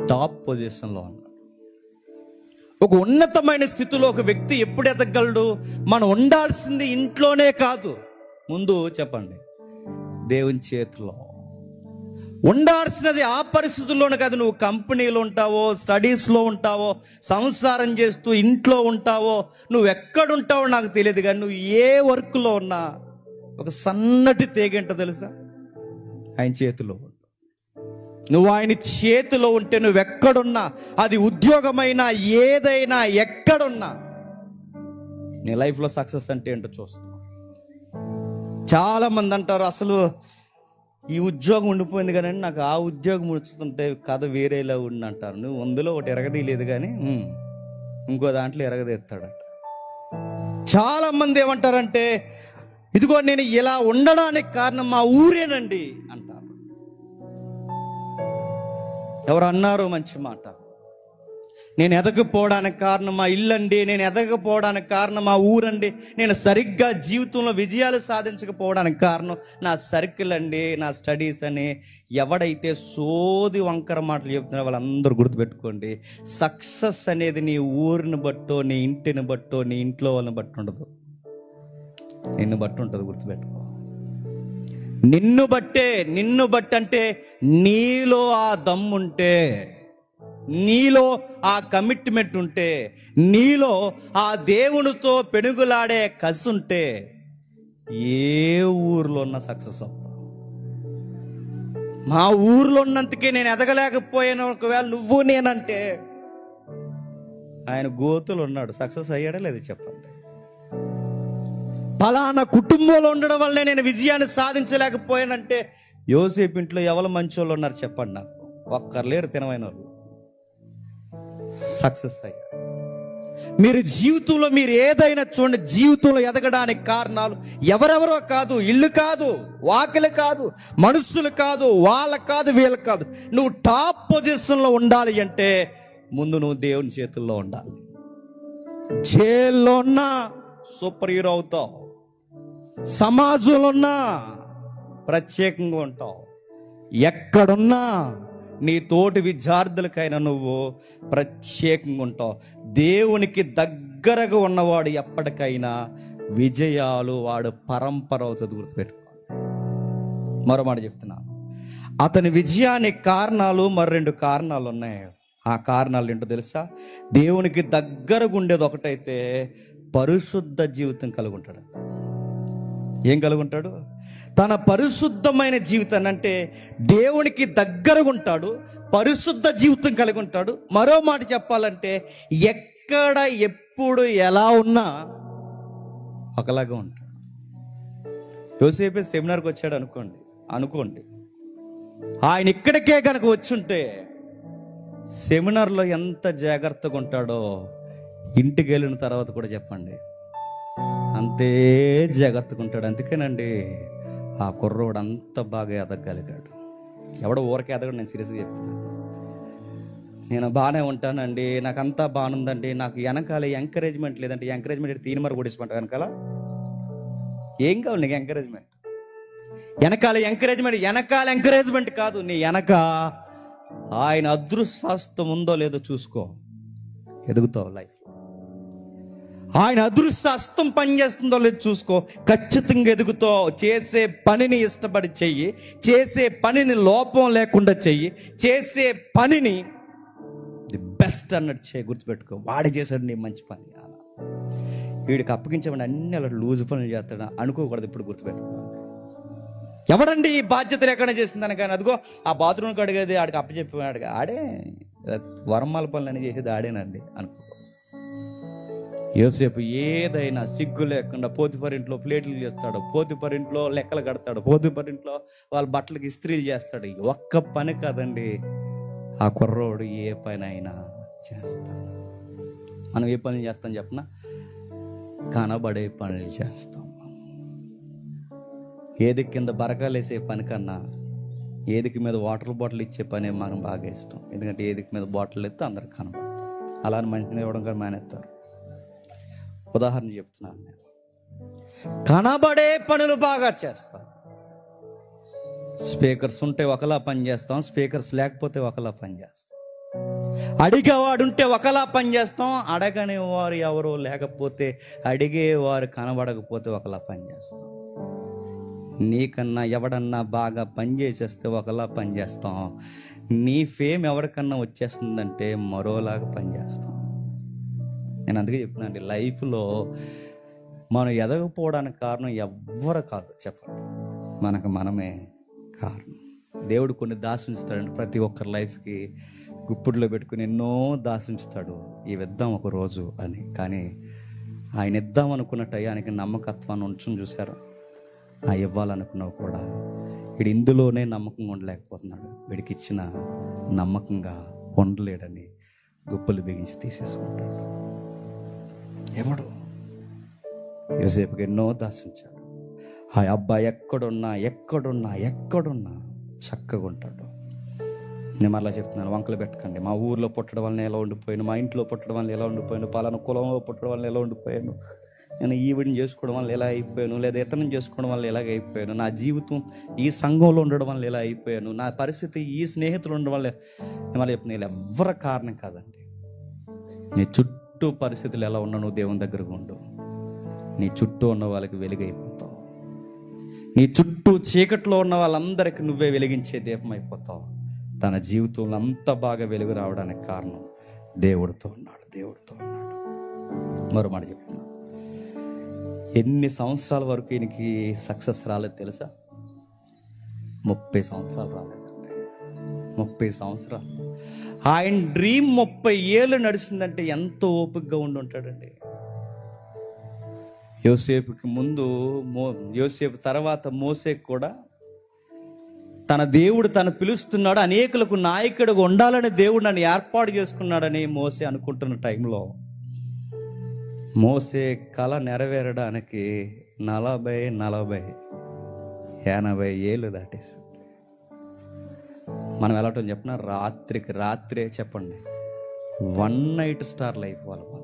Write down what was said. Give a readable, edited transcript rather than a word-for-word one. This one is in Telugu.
టాప్ పొజిషన్లో ఉన్నాడు. ఒక ఉన్నతమైన స్థితిలో ఒక వ్యక్తి ఎప్పుడు ఎదగలడు? మనం ఉండాల్సింది ఇంట్లోనే కాదు, ముందు చెప్పండి, దేవుని చేతిలో ఉండాల్సినది. ఆ పరిస్థితుల్లోనే కాదు, నువ్వు కంపెనీలో ఉంటావో, స్టడీస్లో ఉంటావో, సంసారం చేస్తూ ఇంట్లో ఉంటావో, నువ్వు ఎక్కడుంటావో నాకు తెలియదు, కానీ నువ్వు ఏ వర్క్లో ఉన్నా ఒక సన్నటి తేగంట తెలుసా, ఆయన చేతిలో. నువ్వు ఆయన చేతిలో ఉంటే నువ్వు ఎక్కడున్నా, అది ఉద్యోగమైనా ఏదైనా ఎక్కడున్నా, నీ లైఫ్లో సక్సెస్ అంటే ఏంటో చూస్తావు. చాలామంది అంటారు, అసలు ఈ ఉద్యోగం ఉండిపోయింది కానీ నాకు ఆ ఉద్యోగం ఉంచుతుంటే కథ వేరేలా ఉంది అంటారు. నువ్వు అందులో ఒకటి ఎరగదీయలేదు కానీ ఇంకో దాంట్లో ఎరగదీస్తాడట. చాలామంది ఏమంటారంటే, ఇదిగో నేను ఇలా ఉండడానికి కారణం మా ఊరేనండి అంటారు. ఎవరు అన్నారు మంచి మాట, నేను ఎదగపోవడానికి కారణం మా ఇల్లండి, నేను ఎదగపోవడానికి కారణం మా ఊరండి, నేను సరిగ్గా జీవితంలో విజయాలు సాధించకపోవడానికి కారణం నా సర్కిల్ అండి, నా స్టడీస్ అని ఎవడైతే సోది వంకర మాటలు చెప్తున్నారో వాళ్ళందరూ గుర్తుపెట్టుకోండి, సక్సెస్ అనేది నీ ఊరిని బట్టో, నీ ఇంటిని బట్టో, నీ ఇంట్లో వాళ్ళని బట్టి ఉండదు, నిన్ను బట్టి ఉంటుంది. గుర్తుపెట్టుకో, నిన్ను బట్టి అంటే నీలో ఆ దమ్ముంటే, నీలో ఆ కమిట్మెంట్ ఉంటే, నీలో ఆ దేవునితో పెనుగులాడే కసి ఉంటే ఏ ఊర్లో ఉన్న సక్సెస్ అవుతావు. మా ఊర్లో ఉన్నందుకే నేను ఎదగలేకపోయాను. ఒకవేళ నువ్వు నేనంటే, ఆయన గోతులు ఉన్నాడు, సక్సెస్ అయ్యాడా లేదు చెప్పండి. ఫలానా కుటుంబంలో ఉండడం వల్లే నేను విజయాన్ని సాధించలేకపోయానంటే, యోసేపు ఇంట్లో ఎవరు మంచోళ్ళు ఉన్నారు చెప్పండి నాకు? ఒక్కరు లేరు తినమైన వాళ్ళు. సక్సెస్ అయ్యారు. మీరు జీవితంలో మీరు ఏదైనా చూడండి, జీవితంలో ఎదగడానికి కారణాలు ఎవరెవరో కాదు, ఇల్లు కాదు, వాకిలు కాదు, మనుషులు కాదు, వాళ్ళకు కాదు, వీళ్ళకి కాదు. నువ్వు టాప్ పొజిషన్లో ఉండాలి అంటే ముందు నువ్వు దేవుని చేతుల్లో ఉండాలి. జైల్లో ఉన్నా సూపర్ హీరో అవుతావు, సమాజంలో ఉన్నా ప్రత్యేకంగా ఉంటావు, ఎక్కడున్నా నీ తోటి విద్యార్థులకైనా నువ్వు ప్రత్యేకంగా ఉంటావు. దేవునికి దగ్గరగా ఉన్నవాడు ఎప్పటికైనా విజయాలు వాడు పరంపర అవుతుంది. గుర్తుపెట్టుకో. మరో మాట చెప్తున్నాను, అతని విజయానికి కారణాలు మరి 2 కారణాలు ఉన్నాయి. ఆ కారణాలు ఏంటో తెలుసా? దేవునికి దగ్గరగా ఉండేది ఒకటైతే పరిశుద్ధ జీవితం కలిగి ఉంటాడు. ఏం కలిగి ఉంటాడు? తన పరిశుద్ధమైన జీవితాన్ని, అంటే దేవునికి దగ్గరగా ఉంటాడు, పరిశుద్ధ జీవితం కలిగి ఉంటాడు. మరో మాట చెప్పాలంటే ఎక్కడ ఎప్పుడు ఎలా ఉన్నా ఒకలాగా ఉంటాడు. యోసేపు సెమినార్కి వచ్చాడు అనుకోండి, ఆయన ఇక్కడికే కనుక వచ్చుంటే సెమినార్లో ఎంత జాగ్రత్తగా ఉంటాడో ఇంటికి వెళ్ళిన తర్వాత కూడా చెప్పండి అంతే జాగ్రత్తగా ఉంటాడు. అందుకేనండి ఆ కుర్రోడు అంత బాగా ఎదగలిగాడు. ఎవడో ఊరికే ఎదగడు, నేను సీరియస్గా చెప్తున్నాను. నేను బాగానే ఉంటానండి, నాకు అంతా బాగుందండి, నాకు వెనకాల ఎంకరేజ్మెంట్ లేదంటే, ఎంకరేజ్మెంట్ తీని మరి కొడిసిమంట వెనకాల ఏం కావాలి నీకు? ఎంకరేజ్మెంట్ వెనకాల ఎంకరేజ్మెంట్ కాదు, నీ వెనక ఆయన అదృశ్యాస్తం ఉందో లేదో చూసుకో, ఎదుగుతావు లైఫ్. ఆయన అదృశ్యాస్తం పనిచేస్తుందో లేదో చూసుకో, ఖచ్చితంగా ఎదుగుతావు. చేసే పనిని ఇష్టపడి చెయ్యి, చేసే పనిని లోపం లేకుండా చెయ్యి, చేసే పనిని ది బెస్ట్ అన్నట్టు చేయి. గుర్తుపెట్టుకో, వాడు చేశాడు నీ మంచి పని, వీడికి అప్పగించమని అన్ని అలా లూజు పనులు చేస్తాడు అనుకోకూడదు. ఇప్పుడు గుర్తుపెట్టుకో, ఎవడండి ఈ బాధ్యతలు ఎక్కడ చేసిందని కానీ, అదిగో ఆ బాత్రూమ్ కడిగేది ఆడికి అప్పచెప్పాడు, ఆడే వరమాల పనులు చేసేది ఆడేనండి అనుకో. యోసేపు ఏదైనా సిగ్గు లేకుండా పోతిపరింట్లో ప్లేట్లు చేస్తాడు, పోతిపరింట్లో లెక్కలు కడతాడు, పోతిపరింట్లో వాళ్ళ బట్టలకి ఇస్త్రీలు చేస్తాడు. ఒక్క పని కాదండి, ఆ కుర్రోడు ఏ పని అయినా చేస్తాడు. మనం ఏ పనులు చేస్తాం చెప్పనా? కనబడే పనులు చేస్తాం. ఏది కింద బరకాలు వేసే పని కన్నా ఏదికి మీద వాటర్ బాటిల్ ఇచ్చే పని మనకు బాగా ఇష్టం. ఎందుకంటే ఏదికి మీద బాటిల్ ఎత్తే అందరికి కనబడతాం. అలానే మంచిని ఇవ్వడం కానీ మానేస్తారు. ఉదాహరణ చెప్తున్నాను, నేను కనబడే పనులు బాగా చేస్తాం. స్పీకర్స్ ఉంటే ఒకలా పని చేస్తాం, స్పీకర్స్ లేకపోతే ఒకలా పని చేస్తాం. అడిగేవాడుంటే ఒకలా పనిచేస్తాం, అడగని వారు ఎవరో లేకపోతే, అడిగేవారు కనబడకపోతే ఒకలా పనిచేస్తాం. నీకన్నా ఎవడన్నా బాగా పనిచేసేస్తే ఒకలా పనిచేస్తాం. నీ ఫేమ్ ఎవరికన్నా వచ్చేస్తుందంటే మరోలాగా పనిచేస్తాం. నేను అందుకే చెప్తున్నా అండి, లైఫ్లో మనం ఎదగపోవడానికి కారణం ఎవ్వరు కాదు, చెప్పండి, మనకు మనమే కారణం. దేవుడు కొన్ని దాసుంచుతాడండి ప్రతి ఒక్కరి లైఫ్కి. గుప్పుడులో పెట్టుకుని ఎన్నో దాసుంచుతాడు, ఇవి ఇద్దాం ఒక రోజు అని. కానీ ఆయన ఇద్దాం అనుకున్న టయానికి నమ్మకత్వాన్ని ఉంచుని చూశారు. ఆ ఇవ్వాలనుకున్నావు కూడా వీడు ఇందులోనే నమ్మకంగా ఉండలేకపోతున్నాడు, వీడికి ఇచ్చిన నమ్మకంగా ఉండలేడని గుప్పలు బిగించి తీసేసుకుంటాడు. ఎవడు యోసేపుకి ఎన్నో దాసుంచాడు. ఆ అబ్బాయి ఎక్కడున్నా చక్కగా ఉంటాడు. నేను మళ్ళీ చెప్తున్నాను, వంకలు పెట్టకండి. మా ఊర్లో పుట్టడం వల్ల ఎలా ఉండిపోయాను, మా ఇంట్లో పుట్టడం వల్ల ఎలా ఉండిపోయాను, పలానా కులంలో పుట్టడం వల్ల ఎలా ఉండిపోయాను, నేను ఈవిడిని చేసుకోవడం వల్ల ఎలా అయిపోయాను, లేదా ఇతరుని చేసుకోవడం వల్ల ఎలాగ అయిపోయాను, నా జీవితం ఈ సంఘంలో ఉండడం వల్ల ఎలా అయిపోయాను, నా పరిస్థితి ఈ స్నేహితులు ఉండడం వల్ల, నేను మళ్ళీ చెప్తున్నాను, వీళ్ళు ఎవ్వరి కారణం కాదండి. నీ చుట్టూ పరిస్థితులు ఎలా ఉన్నా నువ్వు దేవుని దగ్గరగా ఉండు, నీ చుట్టూ ఉన్న వాళ్ళకి వెలుగైపోతావు. నీ చుట్టూ చీకట్లో ఉన్న వాళ్ళందరికీ నువ్వే వెలిగించే దీపం అయిపోతావు. తన జీవితంలో అంత బాగా వెలుగు రావడానికి కారణం దేవుడితో ఉన్నాడు. మరో మాట చెప్తున్నా, ఎన్ని సంవత్సరాల వరకు ఈయనకి సక్సెస్ రాలేదు తెలుసా? 30 సంవత్సరాలు రాలేదండి. 30 సంవత్సరాలు. ఆయన డ్రీమ్ 30 ఏళ్ళు నడిచిందంటే ఎంతో ఓపికగా ఉండి ఉంటాడండి. యోసేపుకి ముందు యోసేపు తర్వాత మోసేకు కూడా తన దేవుడు తను పిలుస్తున్నాడు, అనేకులకు నాయకుడిగా ఉండాలని దేవుడు నన్ను ఏర్పాటు చేసుకున్నాడని మోసే అనుకుంటున్న టైంలో మోసే కళ నెరవేరడానికి 80 ఏళ్ళు దాటేస్తుంది. మనం ఎలాంటి చెప్పిన రాత్రికి రాత్రే చెప్పండి 1 నైట్ స్టార్ లైఫ్ వాళ్ళు.